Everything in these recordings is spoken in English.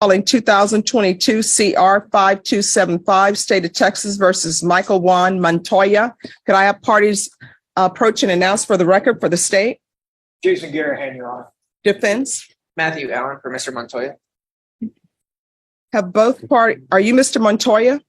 Calling 2022 CR 5275, State of Texas versus Michael Juan Montoya. Could I have parties approach and announce for the record for the state? Jason Garahan, Your Honor. Defense. Matthew Allen for Mr. Montoya. Have both parties, are you Mr. Montoya?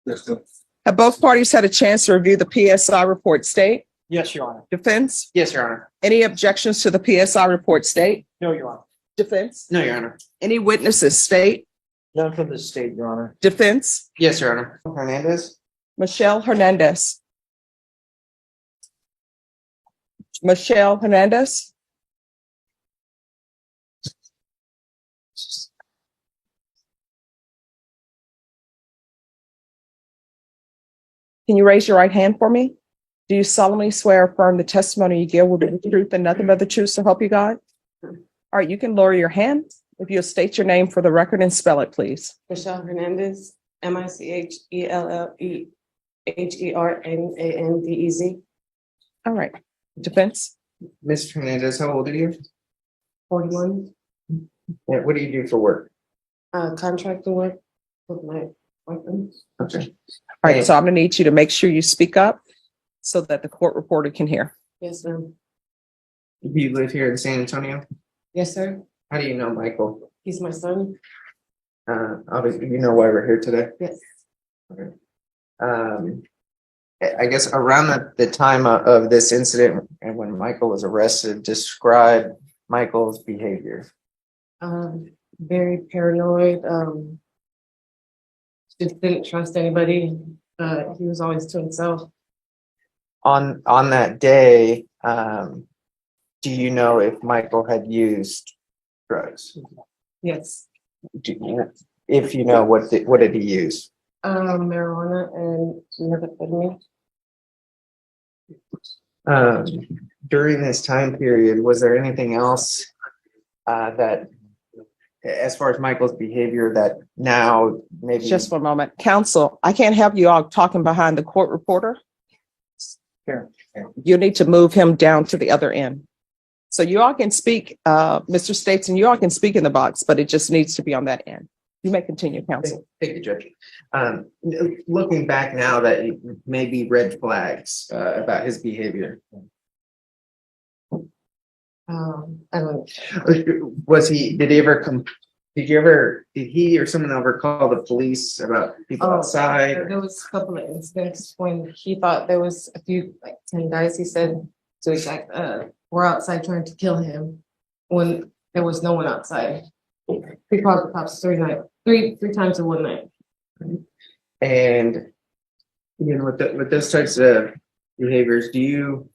Yes, sir. Have both parties had a chance to review the PSI report, state? Yes, Your Honor. Defense. Yes, Your Honor. Any objections to the PSI report, state? No, Your Honor. Defense. No, Your Honor. Any witnesses, state? None from the state, Your Honor. Defense. Yes, Your Honor. Hernandez. Michelle Hernandez. Michelle Hernandez. Can you raise your right hand for me? Do you solemnly swear or affirm the testimony you give will be the truth and nothing but the truth, so help you God? All right, you can lower your hand if you'll state your name for the record and spell it, please. Michelle Hernandez, MICHELLEHERNANDEZ. All right, defense. Mr. Hernandez, how old are you? 41. What do you do for work? Contracting work with my boyfriend. Okay. All right, so I'm gonna need you to make sure you speak up so that the court reporter can hear. Yes, ma'am. Do you live here in San Antonio? Yes, sir. How do you know Michael? He's my son. Obviously, you know why we're here today. Yes. Okay. I guess around the time of this incident and when Michael was arrested, describe Michael's behavior. Very paranoid. Just didn't trust anybody. He was always to himself. On that day, do you know if Michael had used drugs? Yes. If you know, what did he use? Marijuana and methamphetamine. During this time period, was there anything else that, as far as Michael's behavior, that now maybe? Just one moment. Counsel, I can't have you all talking behind the court reporter. Here. You need to move him down to the other end. So you all can speak, Mr. States, and you all can speak in the box, but it just needs to be on that end. You may continue, counsel. Thank you, Judge. Looking back now, that may be red flags about his behavior. I don't. Was he? Did he ever come? Did he or someone ever call the police about people outside? There was a couple of incidents when he thought there was a few, like 10 guys. He said to exact, we're outside trying to kill him when there was no one outside. He called the cops three times in one night. And with those types of behaviors, do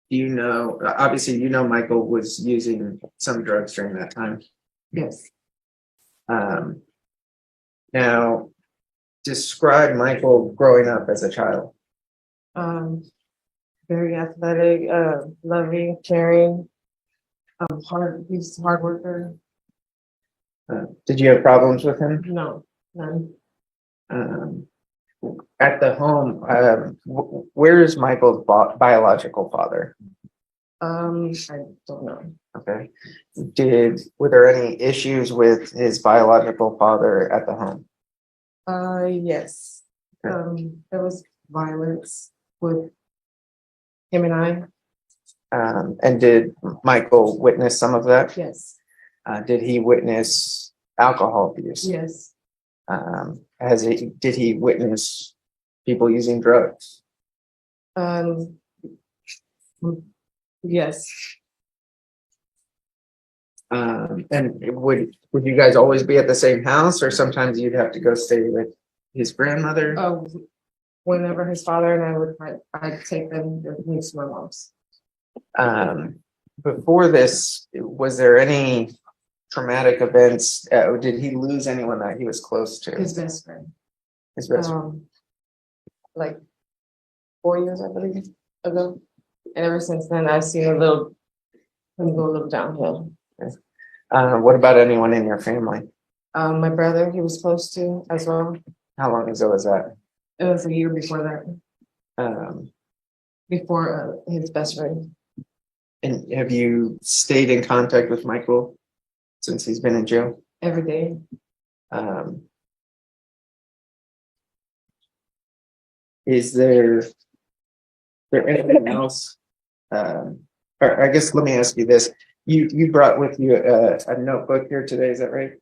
you know? Obviously, you know Michael was using some drugs during that time. Yes. Now, describe Michael growing up as a child. Very athletic, loving, caring, he's a hard worker. Did you have problems with him? No, none. At the home, where is Michael's biological father? I don't know. Okay. Were there any issues with his biological father at the home? Yes. Okay. There was violence with him and I. And did Michael witness some of that? Yes. Did he witness alcohol abuse? Yes. Did he witness people using drugs? Yes. And would you guys always be at the same house, or sometimes you'd have to go stay with his grandmother? Whenever his father and I would, I'd take them with me to my mom's. Before this, was there any traumatic events? Did he lose anyone that he was close to? His best friend. His best friend. Like 4 years, I believe, ago. And ever since then, I've seen him go a little downhill. What about anyone in your family? My brother, he was close to as well. How long ago was that? It was a year before that. Before his best friend. And have you stayed in contact with Michael since he's been in jail? Every day. Is there anything else? Or I guess let me ask you this. You brought with you a notebook here today, is that right?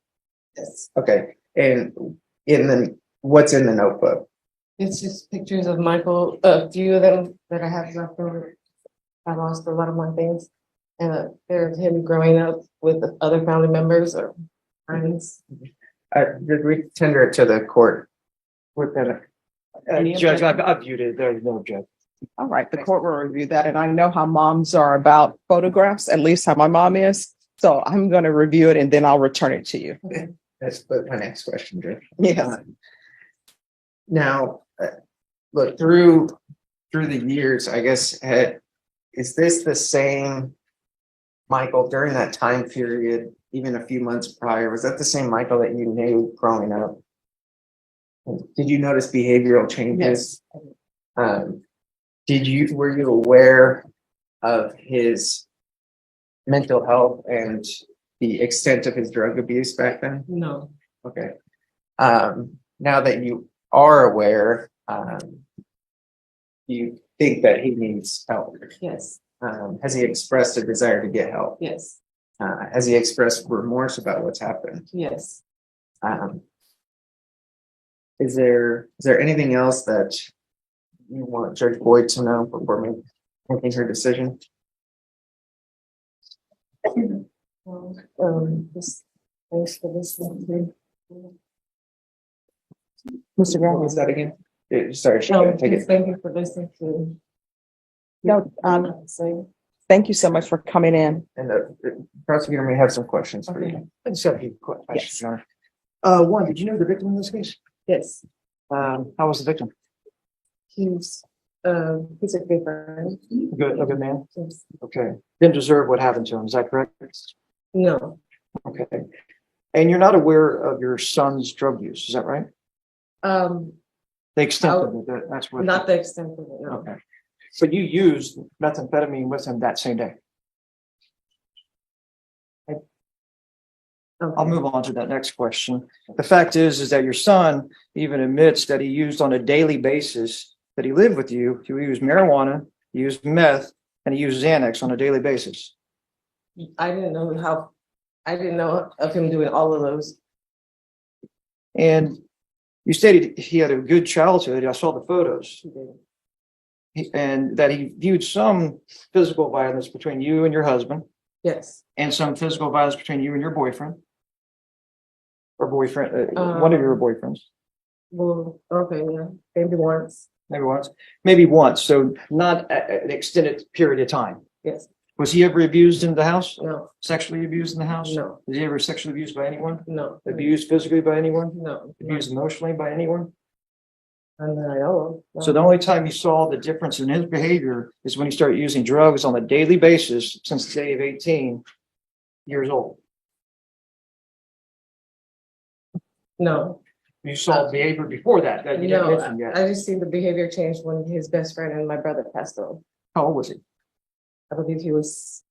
Yes. Okay, and what's in the notebook? It's just pictures of Michael, a few of them that I have left over. I lost a lot of my things. And they're of him growing up with other family members or friends. Did we tender it to the court? With that, Judge, I've viewed it. There's no objection. All right, the court will review that, and I know how moms are about photographs, at least how my mom is. So I'm going to review it and then I'll return it to you. that's my next question, Judge. Yes. Now, look, through the years, I guess, is this the same Michael during that time period, even a few months prior? Was that the same Michael that you knew growing up? Did you notice behavioral changes? Yes. Were you aware of his mental health and the extent of his drug abuse back then? No. Okay. Now that you are aware, you think that he needs help? Yes. Has he expressed a desire to get help? Yes. Has he expressed remorse about what's happened? Yes. Is there anything else that you want Judge Boyd to know before making her decision? Just thanks for listening. Mr. Graham. What was that again? Sorry, take Just it. thank you for listening to. No, thank you so much for coming in. And the prosecutor may have some questions for you. I just have a few questions, Yes. Your Honor. One, did you know the victim in this case? Yes. How was the victim? He's a good friend. A good man? Yes. Okay. Didn't deserve what happened to him, is that correct? No. Okay. And you're not aware of your son's drug use, is that right? The extent of it, that's what. Not the extent of it, no. Okay. But you used methamphetamine with him that same day. I'll move on to that next question. The fact is that your son even admits that he used on a daily basis, that he lived with you. He used marijuana, he used meth, and he used Xanax on a daily basis. I didn't know of him doing all of those. And you stated he had a good childhood. I saw the photos. And that he viewed some physical violence between you and your husband, Yes. and some physical violence between you and your boyfriend. Or boyfriend, one of your boyfriends. Well, okay, yeah, maybe once. Maybe once. So not an extended period of time. Yes. Was he ever abused in the house? No. Sexually abused in the house? No. Was he ever sexually abused by anyone? No. Abused physically by anyone? No. Abused emotionally by anyone? And I know. So the only time you saw the difference in his behavior is when he started using drugs on a daily basis since the day of 18 years old. No. You saw behavior before that you didn't No, mention yet. I just seen the behavior change when his best friend and my brother passed on. How old was he? I believe he was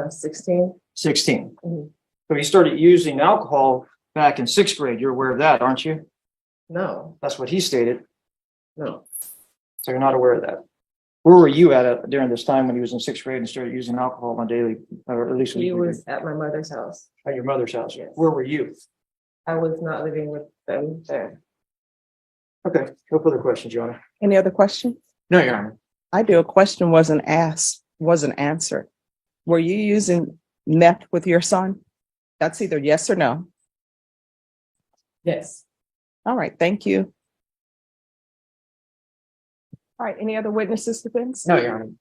16. 16. Mhm. So he started using alcohol back in 6th grade. You're aware of that, aren't you? No. That's what he stated. No. So you're not aware of that. Where were you at during this time when he was in 6th grade and started using alcohol on daily, or at least He weekly was at my mother's house. at your mother's house? Yes. Where were you? I was not living with them there. Okay, no further questions, Your Honor. Any other questions? No, Your Honor. I do. A question wasn't asked, wasn't answered. Were you using meth with your son? That's either yes or no. Yes. All right, thank you. All right, any other witnesses, defense? No, Your Honor.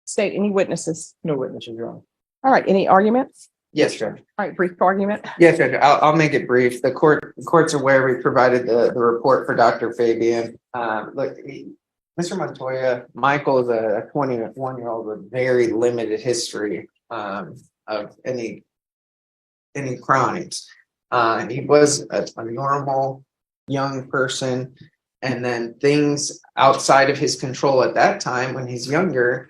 State any witnesses. No witnesses, Your Honor. All right, any arguments? Yes, Judge. All right, brief argument. Yes, Judge. I'll make it brief. The court's aware we provided the report for Dr. Fabian. Look, Mr. Montoya, Michael is a 21-year-old with very limited history of any crimes. He was a normal young person, and then things outside of his control at that time when he's younger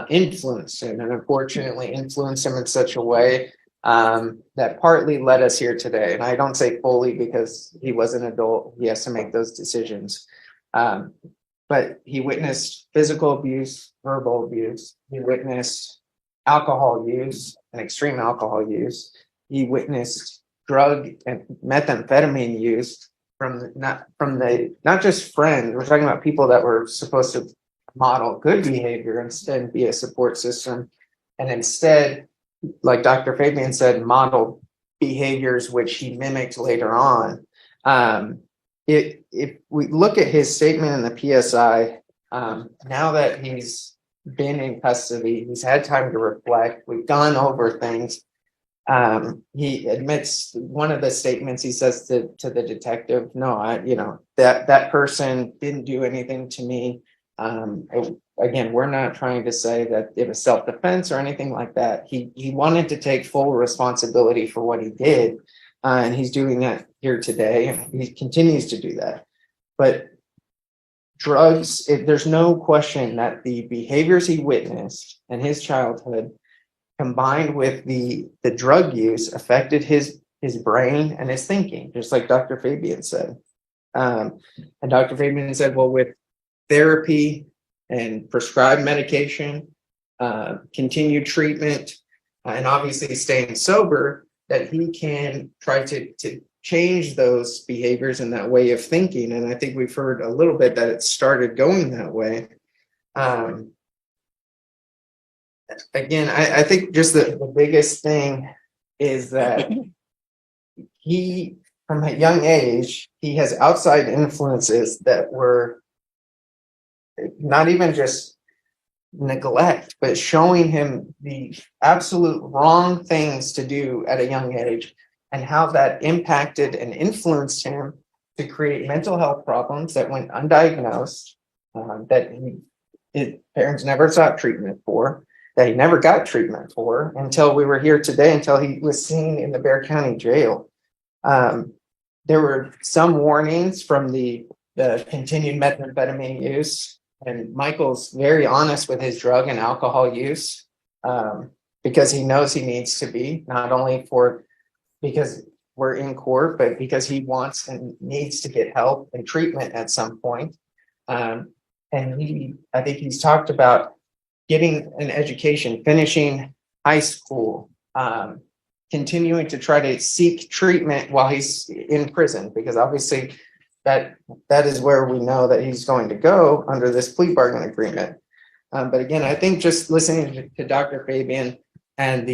influenced him, and unfortunately influenced him in such a way that partly led us here today. And I don't say fully because he was an adult. He has to make those decisions. But he witnessed physical abuse, verbal abuse. He witnessed alcohol use and extreme alcohol use. He witnessed drug and methamphetamine use from not just friends. We're talking about people that were supposed to model good behavior and be a support system, and instead, like Dr. Fabian said, model behaviors which he mimicked later on. If we look at his statement in the PSI, now that he's been in custody, he's had time to reflect. We've gone over things. He admits one of the statements he says to the detective, no, that person didn't do anything to me. Again, we're not trying to say that it was self-defense or anything like that. He wanted to take full responsibility for what he did. And he's doing that here today. He continues to do that. But drugs, there's no question that the behaviors he witnessed in his childhood combined with the drug use affected his brain and his thinking, just like Dr. Fabian said. And Dr. Fabian said, well, with therapy and prescribed medication, continued treatment, and obviously staying sober, that he can try to change those behaviors and that way of thinking. And I think we've heard a little bit that it started going that way. Again, I think just the biggest thing is that he, from a young age, he has outside influences that were not even just neglect, but showing him the absolute wrong things to do at a young age and how that impacted and influenced him to create mental health problems that went undiagnosed, that his parents never sought treatment for, that he never got treatment for until we were here today, until he was seen in the Bexar County Jail. There were some warnings from the continued methamphetamine use, and Michael's very honest with his drug and alcohol use, because he knows he needs to be, not only because we're in court, but because he wants and needs to get help and treatment at some point. And I think he's talked about getting an education, finishing high school, continuing to try to seek treatment while he's in prison, because obviously that is where we know that he's going to go under this plea bargain agreement. But again, I think just listening to Dr. Fabian and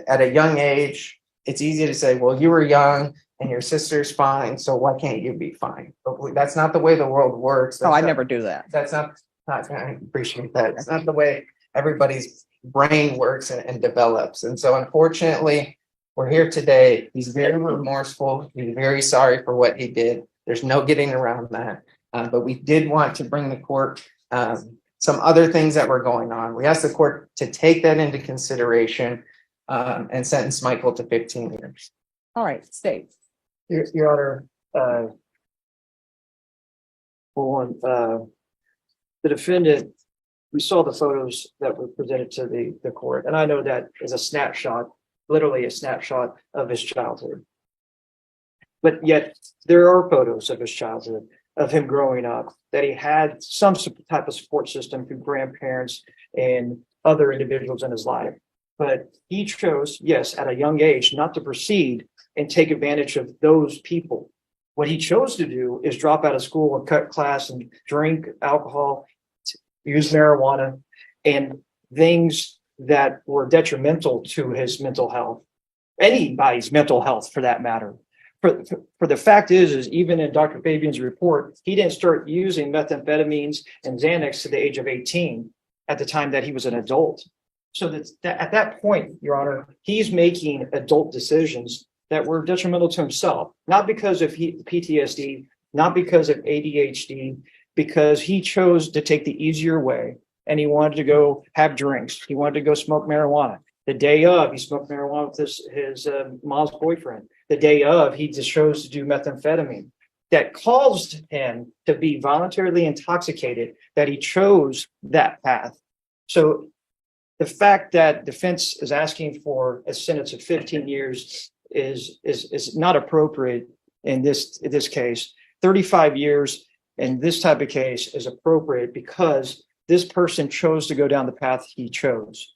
at a young age, it's easy to say, well, you were young and your sister's fine, so why can't you be fine? But that's not the way the world works. Oh, I never do that. That's not, I appreciate that. It's not the way everybody's brain works and develops. And so unfortunately, we're here today. He's very remorseful. He's very sorry for what he did. There's no getting around that. But we did want to bring the court some other things that were going on. We asked the court to take that into consideration and sentence Michael to 15 years. All right, state. Your Honor, for one, the defendant, we saw the photos that were presented to the court, and I know that is a snapshot, literally a snapshot of his childhood. But yet there are photos of his childhood, of him growing up, that he had some type of support system through grandparents and other individuals in his life. But he chose, yes, at a young age, not to proceed and take advantage of those people. What he chose to do is drop out of school and cut class and drink alcohol, use marijuana, and things that were detrimental to his mental health, anybody's mental health for that matter. For the fact is even in Dr. Fabian's report, he didn't start using methamphetamines and Xanax to the age of 18 at the time that he was an adult. So that at that point, Your Honor, he's making adult decisions that were detrimental to himself, not because of PTSD, not because of ADHD, because he chose to take the easier way and he wanted to go have drinks. He wanted to go smoke marijuana. The day of, he smoked marijuana with his mom's boyfriend. The day of, he just chose to do methamphetamine. That caused him to be voluntarily intoxicated, that he chose that path. So the fact that defense is asking for a sentence of 15 years is not appropriate in this case. 35 years in this type of case is appropriate because this person chose to go down the path he chose.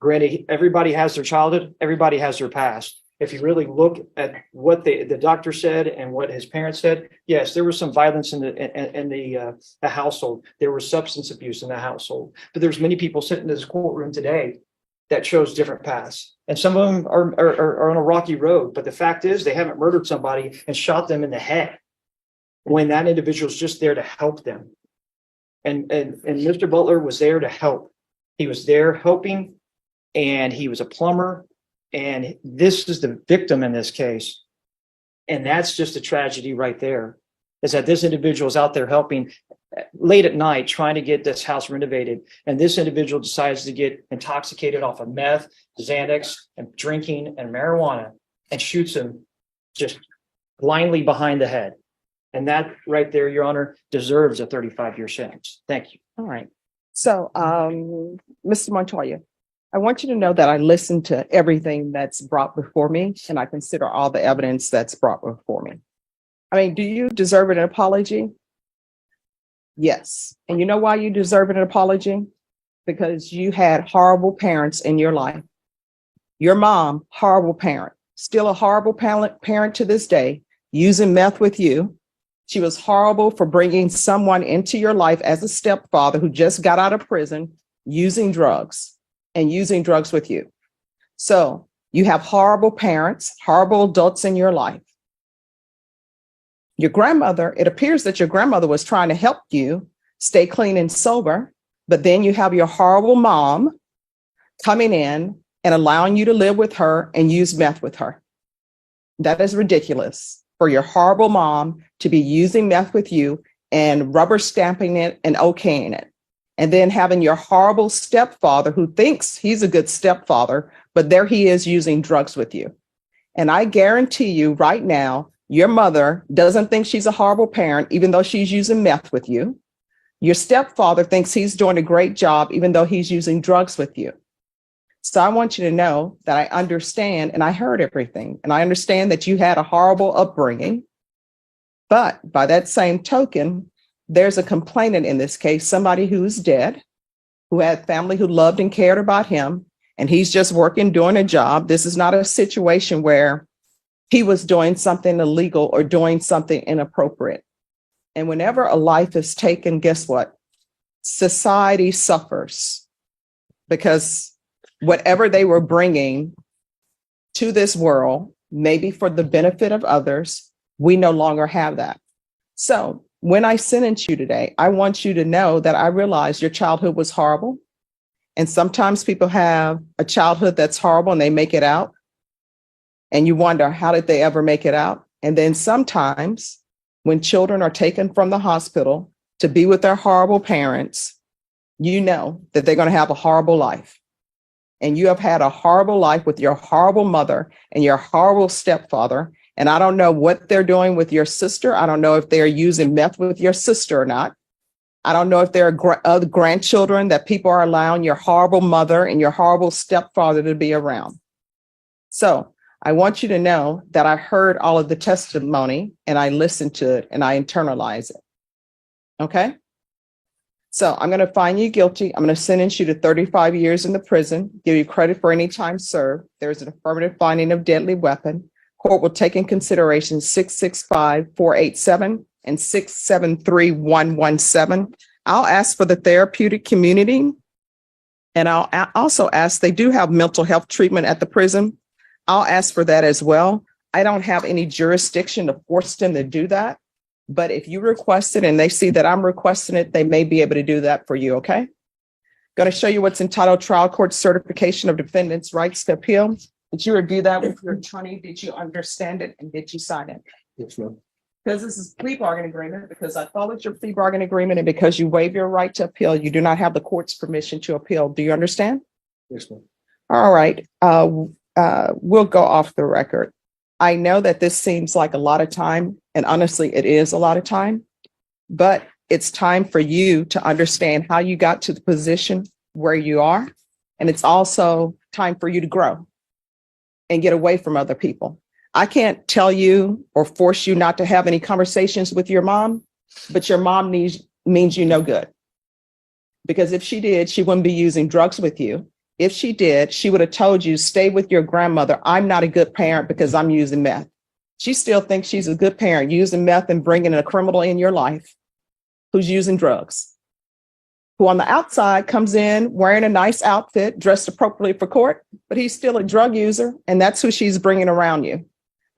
Granted, everybody has their childhood, everybody has their past. If you really look at what the doctor said and what his parents said, yes, there was some violence in the household. There was substance abuse in the household. But there's many people sitting in this courtroom today that chose different paths. And some of them are on a rocky road. But the fact is, they haven't murdered somebody and shot them in the head when that individual is just there to help them. And Mr. Butler was there to help. He was there helping, and he was a plumber. And this is the victim in this case. And that's just a tragedy right there, is that this individual is out there helping late at night, trying to get this house renovated. And this individual decides to get intoxicated off of meth, Xanax, and drinking and marijuana, and shoots him just blindly behind the head. And that right there, Your Honor, deserves a 35-year sentence. Thank you. All right. So, Mr. Montoya, I want you to know that I listened to everything that's brought before me, and I consider all the evidence that's brought before me. I mean, do you deserve an apology? Yes. And you know why you deserve an apology? Because you had horrible parents in your life. Your mom, horrible parent, still a horrible parent to this day, using meth with you. She was horrible for bringing someone into your life as a stepfather who just got out of prison, using drugs with you. So you have horrible parents, horrible adults in your life. Your grandmother, it appears that your grandmother was trying to help you stay clean and sober, but then you have your horrible mom coming in and allowing you to live with her and use meth with her. That is ridiculous for your horrible mom to be using meth with you and rubber stamping it and okaying it. And then having your horrible stepfather who thinks he's a good stepfather, but there he is using drugs with you. And I guarantee you right now, your mother doesn't think she's a horrible parent, even though she's using meth with you. Your stepfather thinks he's doing a great job, even though he's using drugs with you. So I want you to know that I understand, and I heard everything, and I understand that you had a horrible upbringing. But by that same token, there's a complainant in this case, somebody who's dead, who had family who loved and cared about him, and he's just working, doing a job. This is not a situation where he was doing something illegal or doing something inappropriate. And whenever a life is taken, guess what? Society suffers, because whatever they were bringing to this world, maybe for the benefit of others, we no longer have that. So when I sentence you today, I want you to know that I realize your childhood was horrible. And sometimes people have a childhood that's horrible and they make it out. And you wonder, how did they ever make it out? And then sometimes when children are taken from the hospital to be with their horrible parents, you know that they're going to have a horrible life. And you have had a horrible life with your horrible mother and your horrible stepfather. And I don't know what they're doing with your sister. I don't know if they're using meth with your sister or not. I don't know if there are other grandchildren that people are allowing your horrible mother and your horrible stepfather to be around. So I want you to know that I heard all of the testimony and I listened to it and I internalize it. Okay? So I'm going to find you guilty. I'm going to sentence you to 35 years in the prison, give you credit for any time served. There's an affirmative finding of deadly weapon. Court will take in consideration 665-487 and 673-117. I'll ask for the therapeutic community. And I'll also ask, they do have mental health treatment at the prison. I'll ask for that as well. I don't have any jurisdiction to force them to do that. But if you request it and they see that I'm requesting it, they may be able to do that for you, okay? Going to show you what's entitled Trial Court Certification of Defendant's Rights to Appeal. Did you review that with your attorney? Did you understand it? And did you sign it? Yes, ma'am. Because this is plea bargain agreement, because I followed your plea bargain agreement, and because you waive your right to appeal, you do not have the court's permission to appeal. Do you understand? Yes, ma'am. All right. We'll go off the record. I know that this seems like a lot of time, and honestly, it is a lot of time, but it's time for you to understand how you got to the position where you are And it's also time for you to grow and get away from other people. I can't tell you or force you not to have any conversations with your mom, but your mom means you no good. Because if she did, she wouldn't be using drugs with you. If she did, she would have told you, stay with your grandmother. I'm not a good parent because I'm using meth. She still thinks she's a good parent, using meth and bringing a criminal in your life who's using drugs, who on the outside comes in wearing a nice outfit, dressed appropriately for court, but he's still a drug user, and that's who she's bringing around you.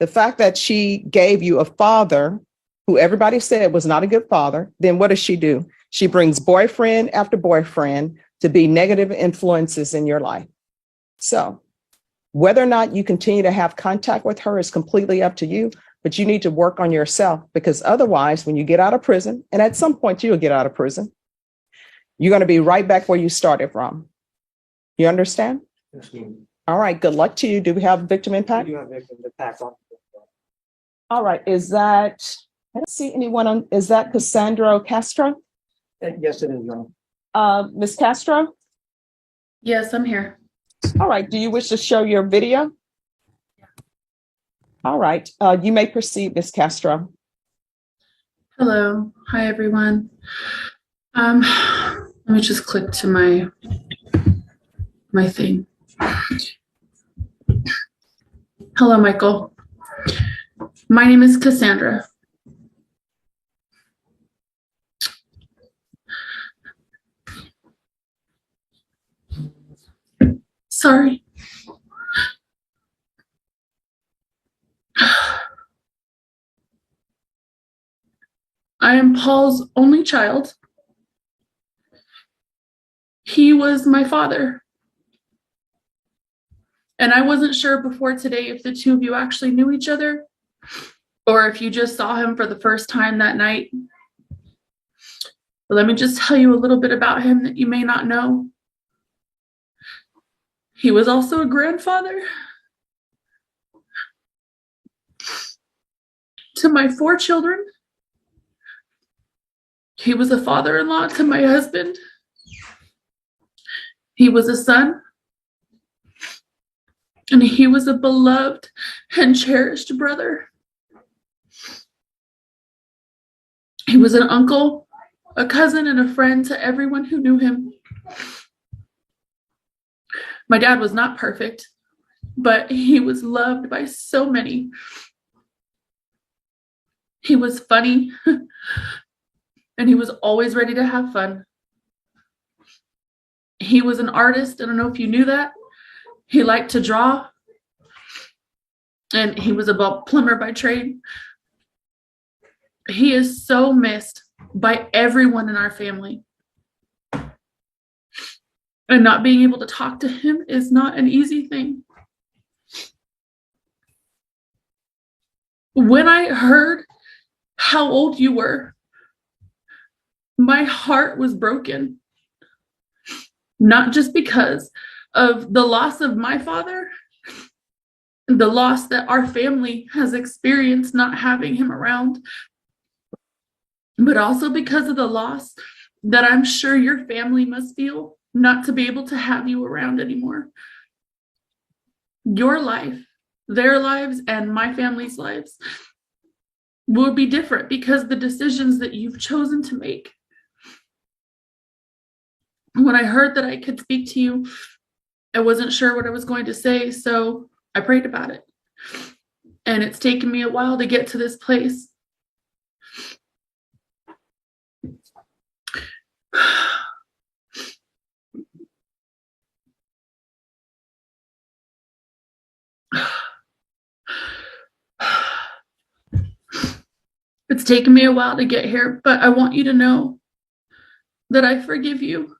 The fact that she gave you a father who everybody said was not a good father, then what does she do? She brings boyfriend after boyfriend to be negative influences in your life. So whether or not you continue to have contact with her is completely up to you, but you need to work on yourself, because otherwise, when you get out of prison, and at some point you'll get out of prison, you're going to be right back where you started from. You understand? Yes, ma'am. All right. Good luck to you. Do we have victim We impact? do have victim impact on. All right. Is that, I don't see anyone on, is that Cassandra Castro? Yes, it is, Your Honor. Ms. Castro? Yes, I'm here. All right. Do you wish to show your video? All right. You may proceed, Ms. Castro. Hello. Hi, everyone. Let me just click to my thing. Hello, Michael. My name is Cassandra. Sorry. I am Paul's only child. He was my father. And I wasn't sure before today if the two of you actually knew each other or if you just saw him for the first time that night. But let me just tell you a little bit about him that you may not know. He was also a grandfather to my 4 children. He was a father-in-law to my husband. He was a son. And he was a beloved and cherished brother. He was an uncle, a cousin, and a friend to everyone who knew him. My dad was not perfect, but he was loved by so many. He was funny, and he was always ready to have fun. He was an artist. I don't know if you knew that. He liked to draw, and he was a plumber by trade. He is so missed by everyone in our family. And not being able to talk to him is not an easy thing. When I heard how old you were, my heart was broken. Not just because of the loss of my father, the loss that our family has experienced not having him around, but also because of the loss that I'm sure your family must feel not to be able to have you around anymore. Your life, their lives, and my family's lives will be different because the decisions that you've chosen to make. When I heard that I could speak to you, I wasn't sure what I was going to say, so I prayed about it. And it's taken me a while to get to this place. It's taken me a while to get here, but I want you to know that I forgive you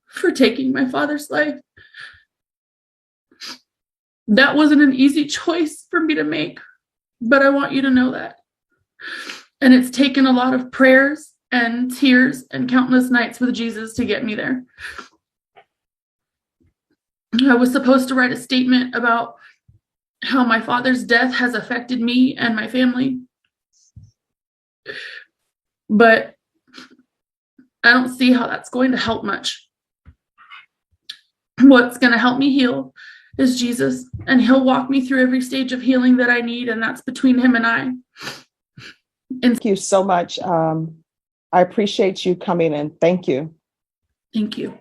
for taking my father's life. That wasn't an easy choice for me to make, but I want you to know that. And it's taken a lot of prayers and tears and countless nights with Jesus to get me there. I was supposed to write a statement about how my father's death has affected me and my family. But I don't see how that's going to help much. what's going to help me heal is Jesus, and he'll walk me through every stage of healing that I need, and that's between him and I. Thank you so much. I appreciate you coming in. Thank you. Thank you.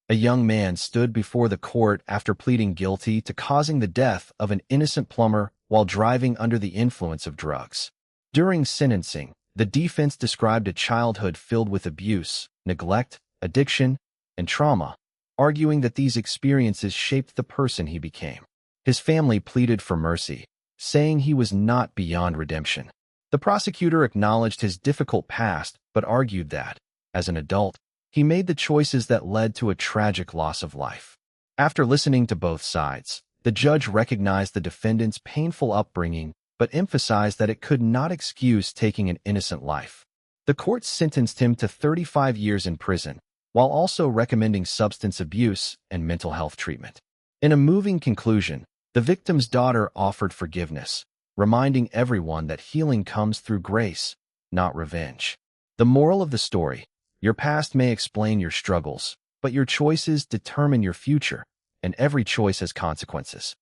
A young man stood before the court after pleading guilty to causing the death of an innocent plumber while driving under the influence of drugs. During sentencing, the defense described a childhood filled with abuse, neglect, addiction, and trauma, arguing that these experiences shaped the person he became. His family pleaded for mercy, saying he was not beyond redemption. The prosecutor acknowledged his difficult past but argued that, as an adult, he made the choices that led to a tragic loss of life. After listening to both sides, the judge recognized the defendant's painful upbringing but emphasized that it could not excuse taking an innocent life. The court sentenced him to 35 years in prison, while also recommending substance abuse and mental health treatment. In a moving conclusion, the victim's daughter offered forgiveness, reminding everyone that healing comes through grace, not revenge. The moral of the story: your past may explain your struggles, but your choices determine your future, and every choice has consequences.